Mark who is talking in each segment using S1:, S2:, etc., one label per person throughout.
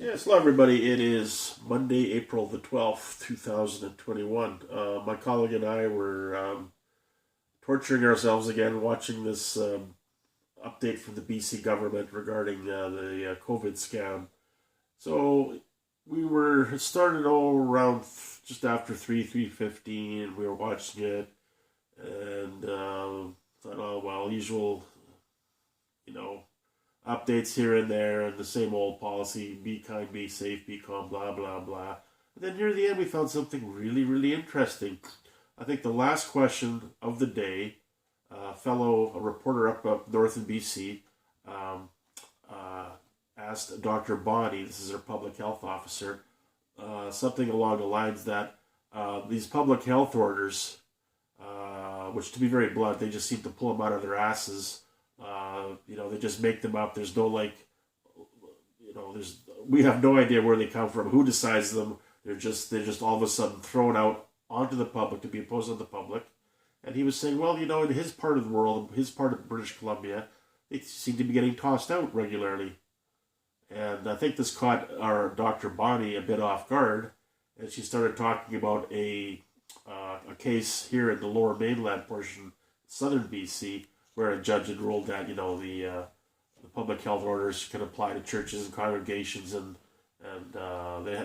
S1: Yes, hello everybody. It is Monday, April the 12th, 2021. My colleague and I were torturing ourselves again watching this update from the BC government regarding the COVID scam. So we were started all around just after 3:15. We were watching it and thought, oh, well, usual, you know, updates here and there, and the same old policy: be kind, be safe, be calm, blah blah blah. And then near the end, we found something really, really interesting. I think the last question of the day, a reporter up north in BC, um, uh, asked Dr. Bonnie, this is her public health officer, something along the lines that these public health orders, which to be very blunt, they just seem to pull them out of their asses. They just make them up. There's no we have no idea where they come from, who decides them. They're just all of a sudden thrown out onto the public to be imposed on the public. And he was saying, well, in his part of the world, his part of British Columbia, they seem to be getting tossed out regularly. And I think this caught our Dr. Bonnie a bit off guard, and she started talking about a case here in the Lower Mainland portion, southern BC, where a judge had ruled that the public health orders can apply to churches and congregations, and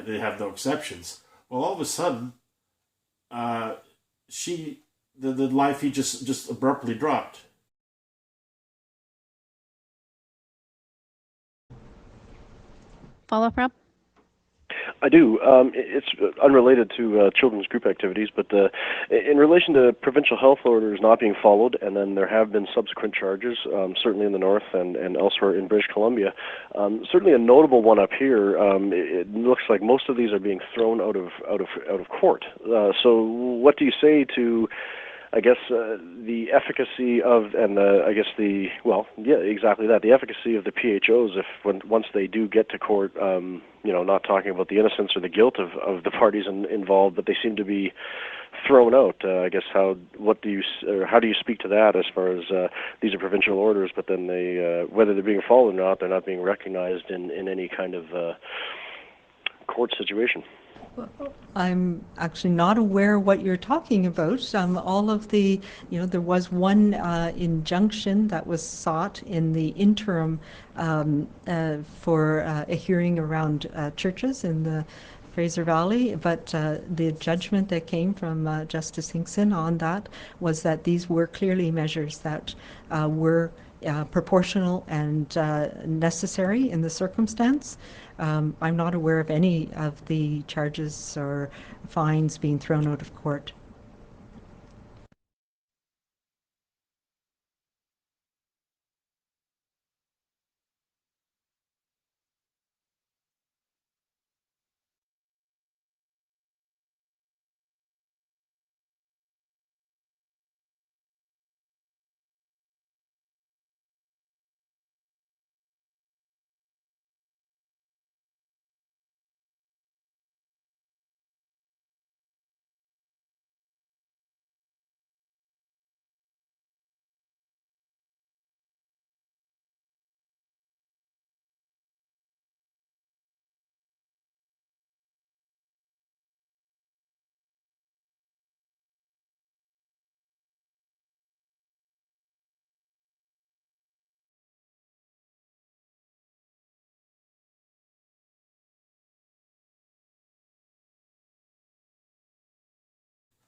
S1: they have no exceptions. Well, all of a sudden, the live feed just abruptly dropped.
S2: Follow up, Rob?
S3: I do. It's unrelated to children's group activities, but in relation to provincial health orders not being followed, and then there have been subsequent charges, certainly in the north and elsewhere in British Columbia. Certainly a notable one up here. It looks like most of these are being thrown out of court. So, what do you say to, I guess, the efficacy of, and exactly that, the efficacy of the PHOs once they do get to court, not talking about the innocence or the guilt of the parties involved, but they seem to be thrown out. I guess how do you speak to that as far as these are provincial orders, but then whether they're being followed or not, they're not being recognized in any kind of court situation?
S4: I'm actually not aware what you're talking about. All of the, there was one injunction that was sought in the interim for a hearing around churches in the Fraser Valley, but the judgment that came from Justice Hinkson on that was that these were clearly measures that were proportional and necessary in the circumstance. I'm not aware of any of the charges or fines being thrown out of court.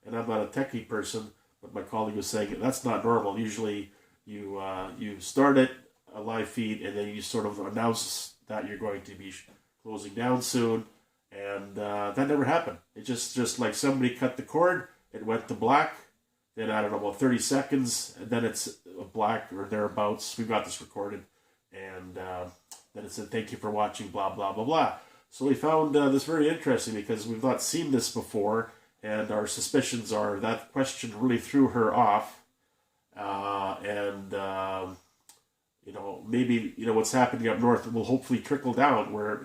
S1: And I'm not a techie person, but my colleague was saying that's not normal. Usually, you start it a live feed, and then you sort of announce that you're going to be closing down soon, and that never happened. It just like somebody cut the cord, it went to black. Then I don't know, about 30 seconds, and then it's black or thereabouts. We've got this recorded, and then it said, "Thank you for watching." Blah blah blah blah. So we found this very interesting because we've not seen this before. And our suspicions are that question really threw her off, maybe what's happening up north will hopefully trickle down, where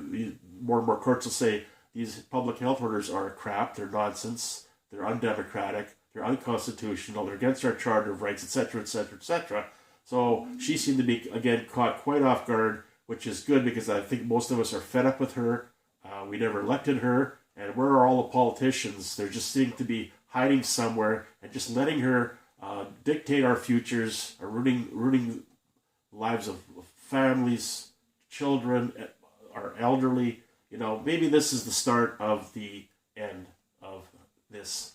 S1: more and more courts will say these public health orders are crap, they're nonsense, they're undemocratic, they're unconstitutional, they're against our Charter of Rights, etc., etc., etc. So she seemed to be again caught quite off guard, which is good because I think most of us are fed up with her. We never elected her, and where are all the politicians? They're just seem to be hiding somewhere and just letting her dictate our futures, ruining the lives of families, children, our elderly. Maybe this is the start of the end of this